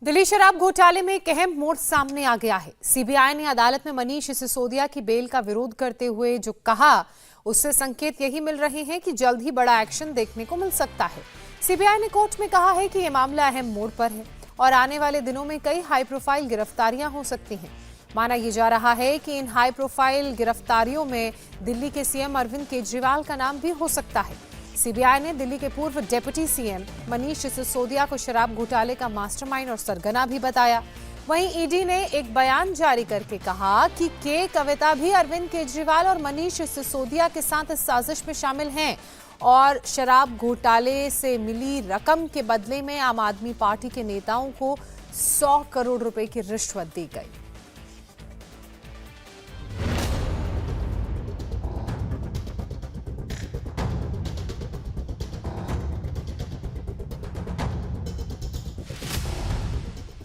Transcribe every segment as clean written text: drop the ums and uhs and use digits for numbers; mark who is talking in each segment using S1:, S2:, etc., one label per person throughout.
S1: दिल्ली शराब घोटाले में एक अहम मोड़ सामने आ गया है। सीबीआई ने अदालत में मनीष सिसोदिया की बेल का विरोध करते हुए जो कहा, उससे संकेत यही मिल रहे हैं कि जल्द ही बड़ा एक्शन देखने को मिल सकता है। सीबीआई ने कोर्ट में कहा है कि यह मामला अहम मोड़ पर है और आने वाले दिनों में कई हाई प्रोफाइल गिरफ्तारियां हो सकती हैं। माना यह जा रहा है कि इन हाई प्रोफाइल गिरफ्तारियों में दिल्ली के सीएम अरविंद केजरीवाल का नाम भी हो सकता है। सीबीआई ने दिल्ली के पूर्व डिप्टी सीएम मनीष सिसोदिया को शराब घोटाले का मास्टरमाइंड और सरगना भी बताया। वहीं ईडी ने एक बयान जारी करके कहा कि के कविता भी अरविंद केजरीवाल और मनीष सिसोदिया के साथ इस साजिश में शामिल हैं और शराब घोटाले से मिली रकम के बदले में आम आदमी पार्टी के नेताओं को 100 करोड़ रुपए की रिश्वत दी गई।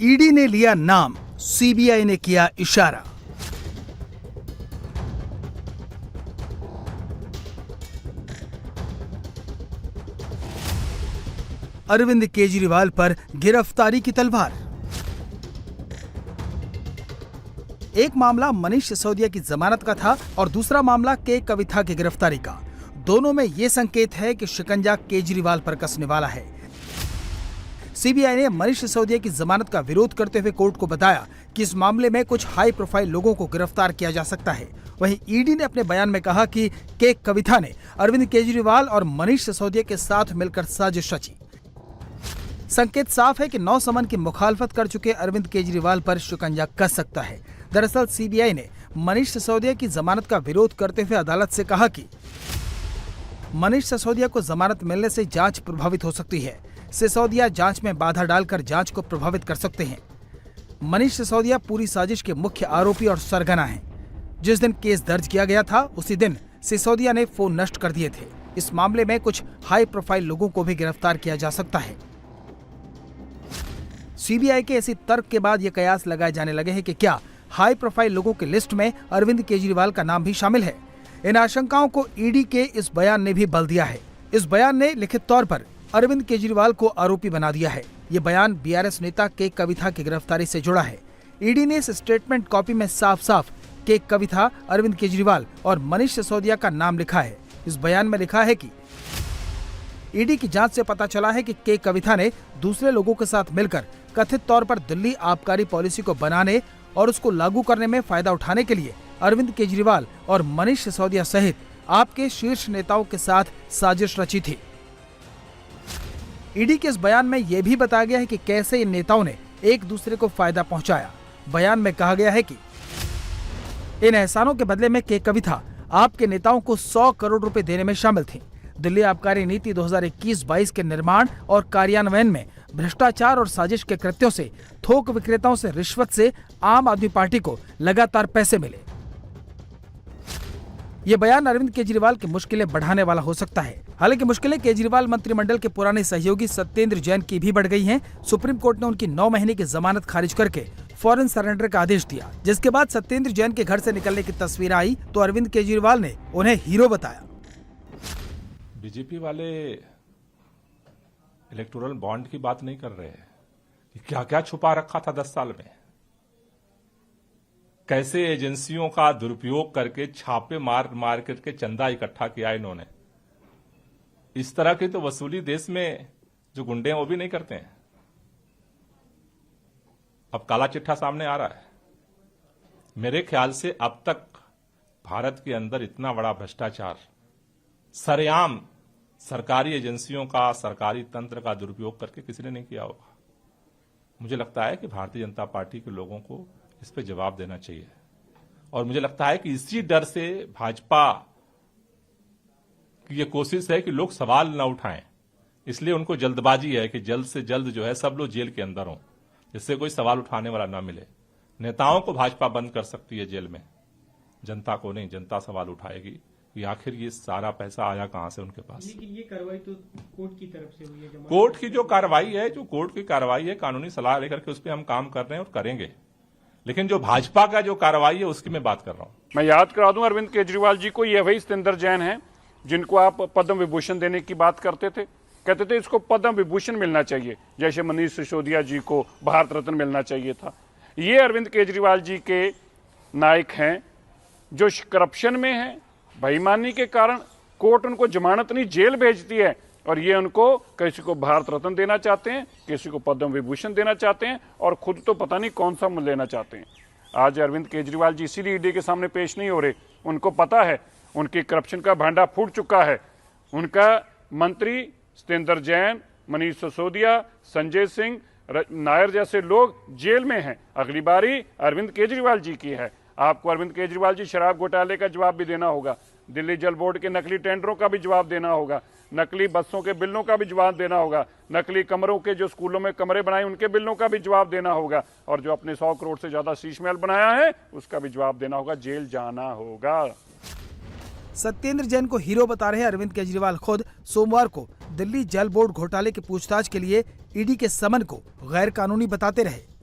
S2: ईडी ने लिया नाम, सीबीआई ने किया इशारा। अरविंद केजरीवाल पर गिरफ्तारी की तलवार। एक मामला मनीष सिसोदिया की जमानत का था और दूसरा मामला के कविता की गिरफ्तारी का। दोनों में यह संकेत है कि शिकंजा केजरीवाल पर कसने वाला है। सीबीआई ने मनीष सिसोदिया की जमानत का विरोध करते हुए कोर्ट को बताया कि इस मामले में कुछ हाई प्रोफाइल लोगों को गिरफ्तार किया जा सकता है। वहीं ईडी ने अपने बयान में कहा कि के कविता ने अरविंद केजरीवाल और मनीष सिसोदिया के साथ मिलकर साजिश रची। संकेत साफ है कि 9 समन की मुखालफत कर चुके अरविंद केजरीवाल पर शिकंजा कस सकता है। दरअसल सीबीआई ने मनीष सिसोदिया की जमानत का विरोध करते हुए अदालत से कहा कि मनीष सिसोदिया को जमानत मिलने से जांच प्रभावित हो सकती है। सिसोदिया जांच में बाधा डालकर जांच को प्रभावित कर सकते हैं। मनीष सिसोदिया पूरी साजिश के मुख्य आरोपी और सरगना हैं। जिस दिन केस दर्ज किया गया था उसी दिन सिसोदिया ने फोन नष्ट कर दिए थे। इस मामले में कुछ हाई प्रोफाइल लोगों को भी गिरफ्तार किया जा सकता है। सीबीआई के ऐसी तर्क के बाद ये कयास लगाए जाने लगे हैं कि क्या हाई प्रोफाइल लोगों की लिस्ट में अरविंद केजरीवाल का नाम भी शामिल है। इन आशंकाओं को ईडी के इस बयान ने भी बल दिया है। इस बयान ने लिखित तौर पर अरविंद केजरीवाल को आरोपी बना दिया है। ये बयान बीआरएस नेता के कविता की गिरफ्तारी से जुड़ा है। ईडी ने इस स्टेटमेंट कॉपी में साफ साफ के कविता, अरविंद केजरीवाल और मनीष सिसोदिया का नाम लिखा है। इस बयान में लिखा है कि ईडी की जांच से पता चला है कि के कविता ने दूसरे लोगों के साथ मिलकर कथित तौर पर दिल्ली आबकारी पॉलिसी को बनाने और उसको लागू करने में फायदा उठाने के लिए अरविंद केजरीवाल और मनीष सिसोदिया सहित आपके शीर्ष नेताओं के साथ साजिश रची थी। ईडी के इस बयान में यह भी बताया गया है कि कैसे इन नेताओं ने एक दूसरे को फायदा पहुंचाया। बयान में कहा गया है कि इन एहसानों के बदले में के कविता आपके नेताओं को 100 करोड़ रुपए देने में शामिल थी। दिल्ली आबकारी नीति 2021-22 के निर्माण और कार्यान्वयन में भ्रष्टाचार और साजिश के कृत्यों से थोक विक्रेताओं से रिश्वत से आम आदमी पार्टी को लगातार पैसे मिले। ये बयान अरविंद केजरीवाल की मुश्किलें बढ़ाने वाला हो सकता है। हालांकि मुश्किलें केजरीवाल मंत्रिमंडल के पुराने सहयोगी सत्येंद्र जैन की भी बढ़ गई हैं। सुप्रीम कोर्ट ने उनकी 9 महीने की जमानत खारिज करके फौरन सरेंडर का आदेश दिया, जिसके बाद सत्येंद्र जैन के घर से निकलने की तस्वीर आई तो अरविंद केजरीवाल ने उन्हें हीरो बताया।
S3: बीजेपी वाले इलेक्टोरल बॉन्ड की बात नहीं कर रहे हैं कि क्या क्या छुपा रखा था 10 साल में, कैसे एजेंसियों का दुरुपयोग करके छापे मार करके चंदा इकट्ठा किया इन्होंने। इस तरह की तो वसूली देश में जो गुंडे हैं वो भी नहीं करते हैं। अब काला चिट्ठा सामने आ रहा है। मेरे ख्याल से अब तक भारत के अंदर इतना बड़ा भ्रष्टाचार, सरेआम सरकारी एजेंसियों का, सरकारी तंत्र का दुरुपयोग करके किसी ने नहीं किया होगा। मुझे लगता है कि भारतीय जनता पार्टी के लोगों को इस पे जवाब देना चाहिए और मुझे लगता है कि इसी डर से भाजपा की ये कोशिश है कि लोग सवाल न उठाएं, इसलिए उनको जल्दबाजी है कि जल्द से जल्द जो है सब लोग जेल के अंदर हों, जिससे कोई सवाल उठाने वाला ना मिले। नेताओं को भाजपा बंद कर सकती है जेल में, जनता को नहीं। जनता सवाल उठाएगी कि आखिर ये सारा पैसा आया कहां से उनके पास।
S4: लेकिन ये कार्रवाई तो कोर्ट की तरफ से हुई है।
S3: कोर्ट की जो कार्रवाई है, कानूनी सलाह लेकर के उस पर हम काम कर रहे हैं और करेंगे। लेकिन जो भाजपा का जो कार्रवाई है उसकी मैं बात कर रहा हूं।
S5: मैं याद करा दूं, अरविंद केजरीवाल जी को ये वही सत्येंद्र जैन हैं जिनको आप पद्म विभूषण देने की बात करते थे। कहते थे इसको पद्म विभूषण मिलना चाहिए, जैसे मनीष सिसोदिया जी को भारत रत्न मिलना चाहिए था। ये अरविंद केजरीवाल जी के नायक हैं जो करप्शन में हैं, बेईमानी के कारण कोर्ट उनको जमानत नहीं जेल भेजती है, और ये उनको किसी को भारत रत्न देना चाहते हैं, किसी को पद्म विभूषण देना चाहते हैं, और खुद तो पता नहीं कौन सा लेना चाहते हैं। आज अरविंद केजरीवाल जी इसीलिए ईडी के सामने पेश नहीं हो रहे। उनको पता है उनकी करप्शन का भांडा फूट चुका है। उनका मंत्री सत्येंद्र जैन, मनीष सिसोदिया, संजय सिंह नायर जैसे लोग जेल में हैं। अगली बारी अरविंद केजरीवाल जी की है। आपको अरविंद केजरीवाल जी शराब घोटाले का जवाब भी देना होगा, दिल्ली जल बोर्ड के नकली टेंडरों का भी जवाब देना होगा, नकली बसों के बिलों का भी जवाब देना होगा, नकली कमरों के जो स्कूलों में कमरे बनाए उनके बिलों का भी जवाब देना होगा, और जो अपने 100 करोड़ से ज्यादा शीश महल बनाया है उसका भी जवाब देना होगा। जेल जाना होगा।
S2: सत्येंद्र जैन को हीरो बता रहे अरविंद केजरीवाल खुद सोमवार को दिल्ली जल बोर्ड घोटाले की पूछताछ के लिए ईडी के समन को गैर कानूनी बताते रहे।